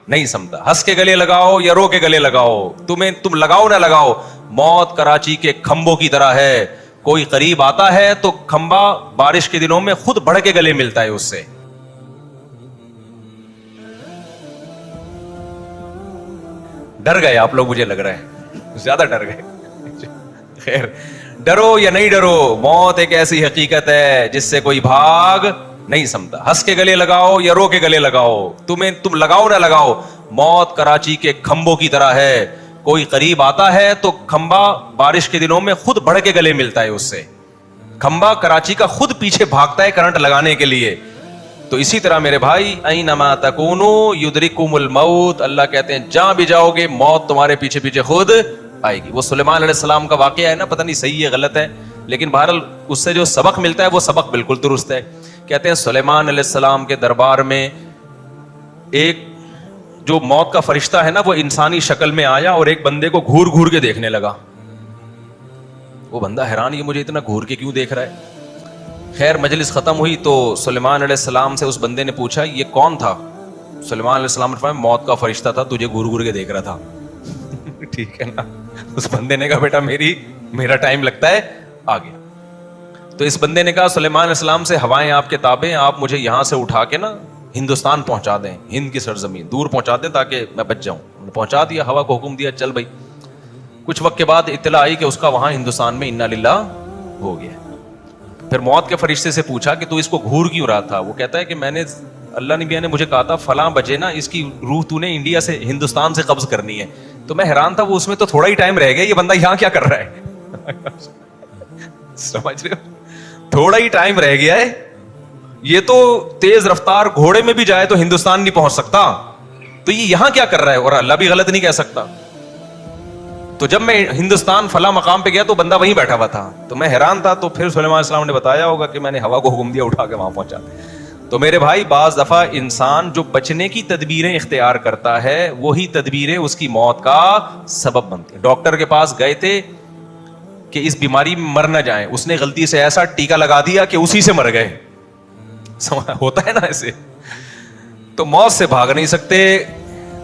نہیں سمتا. ہنس کے گلے لگاؤ یا رو کے گلے لگاؤ, تم لگاؤ نہ لگاؤ, موت کراچی کے کھمبوں کی طرح ہے. کوئی قریب آتا ہے تو کھمبا بارش کے دنوں میں خود بڑھ کے گلے ملتا ہے اس سے. ڈر گئے آپ لوگ, مجھے لگ رہا ہے زیادہ ڈر گئے. خیر, ڈرو یا نہیں ڈرو, موت ایک ایسی حقیقت ہے جس سے کوئی بھاگ نہیں سمتا. ہنس کے گلے لگاؤ یا رو کے گلے لگاؤ, تم لگاؤ نہ لگاؤ, موت کراچی کے کھمبوں کی طرح ہے. کوئی قریب آتا ہے تو کھمبا بارش کے دنوں میں خود بڑھ کے گلے ملتا ہے اس سے. کھمبا کراچی کا خود پیچھے بھاگتا ہے کرنٹ لگانے کے لیے. تو اسی طرح میرے بھائی, اینما تکونوا یدرککم الموت, اللہ کہتے ہیں جہاں بھی جاؤ گے موت تمہارے پیچھے پیچھے خود آئے گی. وہ سلیمان علیہ السلام کا واقعہ ہے نا, پتہ نہیں صحیح ہے غلط ہے, لیکن بہرحال اس سے جو سبق ملتا ہے وہ سبق بالکل درست ہے. کہتے ہیں سلیمان علیہ السلام کے دربار میں ایک جو موت کا فرشتہ ہے نا وہ انسانی شکل میں آیا اور ایک بندے کو گھور گھور کے دیکھنے لگا. وہ بندہ حیران, یہ مجھے اتنا گھور کے کیوں دیکھ رہا ہے. خیر مجلس ختم ہوئی تو سلیمان علیہ السلام سے اس بندے نے پوچھا یہ کون تھا. سلیمان علیہ السلام نے فرمایا موت کا فرشتہ تھا, تجھے گھور گھور کے دیکھ رہا تھا. ٹھیک ہے نا. اس بندے نے کہا بیٹا میرا ٹائم لگتا ہے, آ گیا. تو اس بندے نے کہا سلیمان علیہ السلام سے ہوائیں آپ کے تابع ہیں, آپ مجھے یہاں سے اٹھا کے نا ہندوستان پہنچا دیں, ہند کی سرزمین دور پہنچا دیں تاکہ میں بچ جاؤں. پہنچا دیا, ہوا کو حکم دیا چل بھائی. کچھ وقت کے بعد اطلاع آئی کہ اس کا وہاں ہندوستان میں انا للہ ہو گیا. پھر موت کے فرشتے سے پوچھا کہ تو اس کو گھور کیوں رہا تھا. وہ کہتا ہے کہ میں نے, اللہ نبی نے مجھے کہا تھا فلاں بجے نا اس کی روح تو نے انڈیا سے ہندوستان سے قبض کرنی ہے. تو میں حیران تھا, وہ اس میں تو تھوڑا ہی ٹائم رہ گیا, یہ بندہ یہاں کیا کر رہا ہے. سمجھ رہے ہو, تھوڑا ہی ٹائم رہ گیا ہے, یہ تو تیز رفتار گھوڑے میں بھی جائے تو ہندوستان نہیں پہنچ سکتا, تو یہ یہاں کیا کر رہا ہے. اور اللہ بھی غلط نہیں کہہ سکتا. تو جب میں ہندوستان فلاں مقام پہ گیا تو بندہ وہیں بیٹھا ہوا تھا, تو میں حیران تھا. تو پھر سلیمان علیہ السلام نے بتایا ہوگا کہ میں نے ہوا کو حکم دیا اٹھا کے وہاں پہنچا. تو میرے بھائی بعض دفعہ انسان جو بچنے کی تدبیریں اختیار کرتا ہے وہی تدبیریں اس کی موت کا سبب بنتی ہیں. ڈاکٹر کے پاس گئے تھے کہ اس بیماری میں مر نہ جائیں, اس نے غلطی سے ایسا ٹیکا لگا دیا کہ اسی سے مر گئے. ہوتا ہے نا ایسے. تو موت سے بھاگ نہیں سکتے,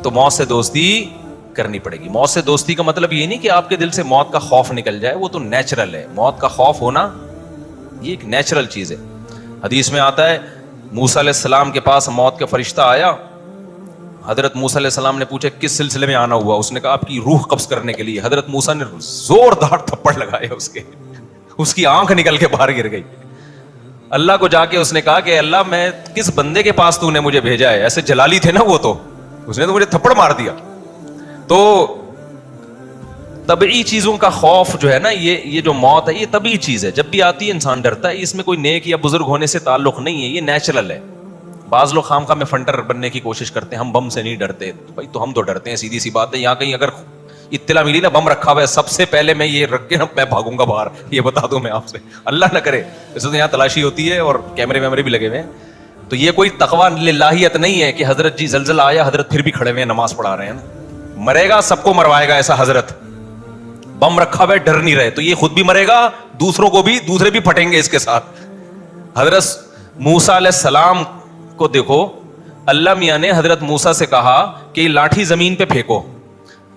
تو موت سے دوستی کرنی پڑے گی. موت سے دوستی کا مطلب یہ نہیں کہ آپ کے دل سے موت کا خوف نکل جائے, وہ تو نیچرل ہے. موت کا خوف ہونا یہ ایک نیچرل چیز ہے. حدیث میں آتا ہے موسیٰ علیہ السلام کے پاس موت کا فرشتہ آیا. حضرت موسیٰ علیہ السلام نے پوچھا کس سلسلے میں آنا ہوا. اس نے کہا آپ کی روح قبض کرنے کے لیے. حضرت موسیٰ نے زوردار تھپڑ لگایا اس کی آنکھ نکل کے باہر گر گئی. اللہ کو جا کے اس نے کہا کہ اللہ میں کس بندے کے پاس تو نے مجھے بھیجا ہے. ایسے جلالی تھے نا وہ, تو اس نے تو مجھے تھپڑ مار دیا. تو طبعی چیزوں کا خوف جو ہے نا, یہ جو موت ہے یہ طبعی چیز ہے. جب بھی آتی ہے انسان ڈرتا ہے. اس میں کوئی نیک یا بزرگ ہونے سے تعلق نہیں ہے, یہ نیچرل ہے. بعض لوگ خام خواہ میں فنٹر بننے کی کوشش کرتے ہیں, ہم بم سے نہیں ڈرتے. تو بھائی تو ہم تو ڈرتے ہیں, سیدھی سی بات ہے. یہاں کہیں اگر اطلاع ملی نا بم رکھا ہوا ہے, سب سے پہلے میں یہ رکھ کے نا میں بھاگوں گا باہر. یہ بتا دوں میں آپ سے, اللہ نہ کرے. ویسے تو یہاں تلاشی ہوتی ہے اور کیمرے ویمرے بھی لگے ہوئے ہیں. تو یہ کوئی تقویٰ للہیت نہیں ہے کہ حضرت جی زلزلہ آیا, حضرت پھر بھی کھڑے ہوئے ہیں نماز پڑھا رہے ہیں نا. مرے گا سب کو مروائے گا ایسا حضرت. بم رکھا ہوا ہے, ڈر نہیں رہے, تو یہ خود بھی مرے گا, دوسروں کو بھی, دوسرے بھی پھٹیں گے اس کے ساتھ. حضرت موسیٰ علیہ السلام کو دیکھو, اللہ میاں نے حضرت موسیٰ سے کہا کہ یہ لاٹھی زمین پہ پھینکو.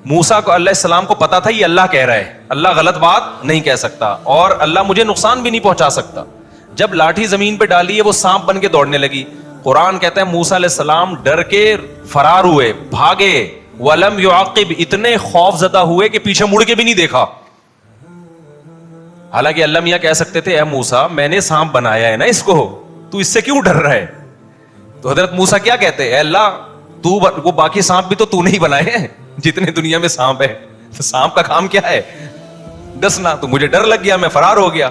موسیٰ کو علیہ السلام کو پتا تھا یہ اللہ کہہ رہا ہے, اللہ غلط بات نہیں کہہ سکتا اور اللہ مجھے نقصان بھی نہیں پہنچا سکتا. جب لاٹھی زمین پہ ڈالی ہے وہ سانپ بن کے دوڑنے لگی. قرآن کہتا ہے موسیٰ علیہ السلام ڈر کے فرار ہوئے, بھاگے. وَلَمْ يُعَقِّبْ, اتنے خوف زدہ ہوئے کہ پیچھے مڑ کے بھی نہیں دیکھا. حالانکہ اللہ میاں کہہ سکتے تھے اے موسیٰ میں نے سانپ بنایا ہے نا اس کو, تو اس سے کیوں ڈر رہا ہے. تو حضرت موسیٰ کیا کہتے اے اللہ تو وہ باقی سانپ بھی تو نہیں بنائے ہیں جتنے دنیا میں سانپ ہے. تو سانپ کا کام کیا ہے, ڈسنا. تو مجھے ڈر لگ گیا, میں فرار ہو گیا.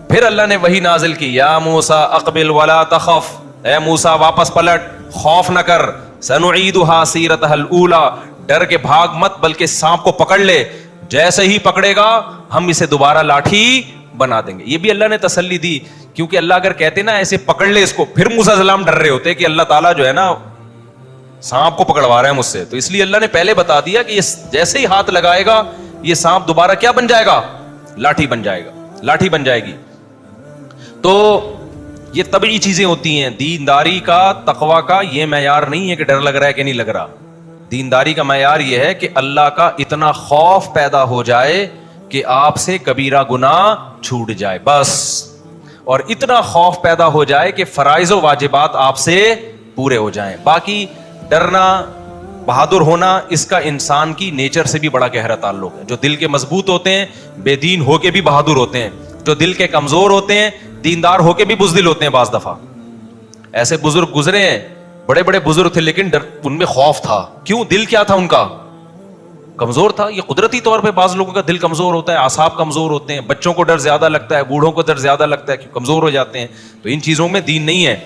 پھر اللہ نے وحی نازل کی, یا موسیٰ اقبل ولا تخف, اے موسیٰ واپس پلٹ, خوف نہ کر. سنعیدها سیرتها الاولی, ڈر کے بھاگ مت بلکہ سانپ کو پکڑ لے, جیسے ہی پکڑے گا ہم اسے دوبارہ لاٹھی بنا دیں گے. یہ بھی اللہ نے تسلی دی, کیونکہ اللہ اگر کہتے نا ایسے پکڑ لے اس کو, پھر موسیٰ علیہ السلام ڈر رہے ہوتے کہ اللہ تعالیٰ جو ہے نا سانپ کو پکڑوا رہے ہیں مجھ سے. تو اس لیے اللہ نے پہلے بتا دیا کہ جیسے ہی ہاتھ لگائے گا یہ سانپ دوبارہ کیا بن جائے گا, لاٹھی بن جائے گا, لاٹھی بن جائے گی. تو یہ طبعی چیزیں ہوتی ہیں. دینداری کا, تقویٰ کا یہ معیار نہیں ہے کہ ڈر لگ رہا ہے کہ نہیں لگ رہا. دینداری کا معیار یہ ہے کہ اللہ کا اتنا خوف پیدا ہو جائے کہ آپ سے کبیرہ گناہ چھوٹ جائے بس, اور اتنا خوف پیدا ہو جائے کہ فرائض و واجبات آپ سے پورے ہو جائیں. باقی ڈرنا, بہادر ہونا, اس کا انسان کی نیچر سے بھی بڑا گہرا تعلق ہے. جو دل کے مضبوط ہوتے ہیں بے دین ہو کے بھی بہادر ہوتے ہیں, جو دل کے کمزور ہوتے ہیں دیندار ہو کے بھی بزدل ہوتے ہیں. بعض دفعہ ایسے بزرگ گزرے ہیں, بڑے بڑے بزرگ تھے لیکن ان میں خوف تھا. کیوں؟ دل کیا تھا ان کا؟ کمزور تھا. یہ قدرتی طور پہ بعض لوگوں کا دل کمزور ہوتا ہے, اعصاب کمزور ہوتے ہیں, بچوں کو ڈر زیادہ لگتا ہے, بوڑھوں کو ڈر زیادہ لگتا ہے, کمزور ہو جاتے ہیں. تو ان چیزوں میں دین نہیں ہے.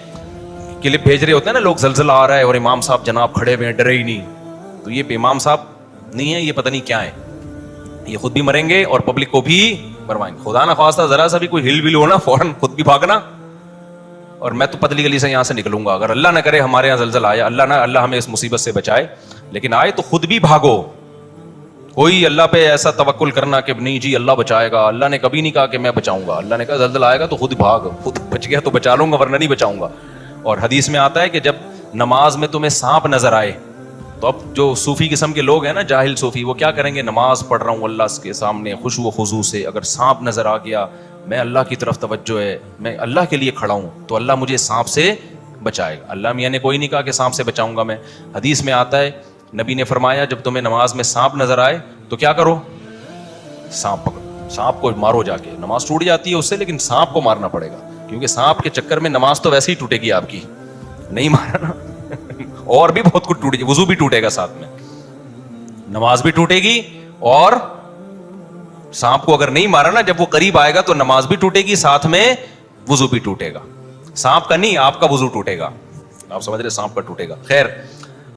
کلپ بھیج رہے ہوتے ہیں نا لوگ, زلزلہ آ رہا ہے اور امام صاحب جناب کھڑے ہوئے ہیں, ڈرے ہی نہیں. تو یہ امام صاحب نہیں ہے, یہ پتہ نہیں کیا ہے. یہ خود بھی مریں گے اور پبلک کو بھی مروائیں گے. خدا نہ خواستہ ذرا سا بھی کوئی ہل ول ہونا فوراً خود بھی بھاگنا, اور میں تو پتلی گلی سے یہاں سے نکلوں گا. اگر اللہ نہ کرے ہمارے یہاں زلزلہ آیا, اللہ ہمیں اس مصیبت سے بچائے, لیکن آئے تو خود بھی بھاگو. کوئی اللہ پہ ایسا توکل کرنا کہ نہیں جی اللہ بچائے گا, اللہ نے کبھی نہیں کہا کہ میں بچاؤں گا. اللہ نے کہا زلزلہ آئے گا تو خود بھاگ, خود بچ گیا تو بچا لوں گا ورنہ نہیں بچاؤں گا. اور حدیث میں آتا ہے کہ جب نماز میں تمہیں سانپ نظر آئے, تو اب جو صوفی قسم کے لوگ ہیں نا, جاہل صوفی, وہ کیا کریں گے؟ نماز پڑھ رہا ہوں اللہ کے سامنے خشوع و خضوع سے, اگر سانپ نظر آ گیا, میں اللہ کی طرف توجہ ہے, میں اللہ کے لیے کھڑا ہوں, تو اللہ مجھے سانپ سے بچائے گا. اللہ میاں نے کوئی نہیں کہا کہ سانپ سے بچاؤں گا میں. حدیث میں آتا ہے, نبی نے فرمایا جب تمہیں نماز میں سانپ نظر آئے تو کیا کرو؟ سانپ پکڑو, سانپ کو مارو جا کے. نماز ٹوٹ جاتی ہے اس سے, لیکن سانپ کو مارنا پڑے گا, کیونکہ سانپ کے چکر میں نماز تو ویسے ہی ٹوٹے گی آپ کی. نہیں مارا نا اور بھی بہت کچھ ٹوٹے گی, وضو بھی ٹوٹے گا ساتھ میں, نماز بھی ٹوٹے گی, اور سانپ کو اگر نہیں مارا نا, جب وہ قریب آئے گا تو نماز بھی ٹوٹے گی, ساتھ میں وضو بھی ٹوٹے گا. سانپ کا نہیں, آپ کا وضو ٹوٹے گا. آپ سمجھ رہے, سانپ کا ٹوٹے گا. خیر,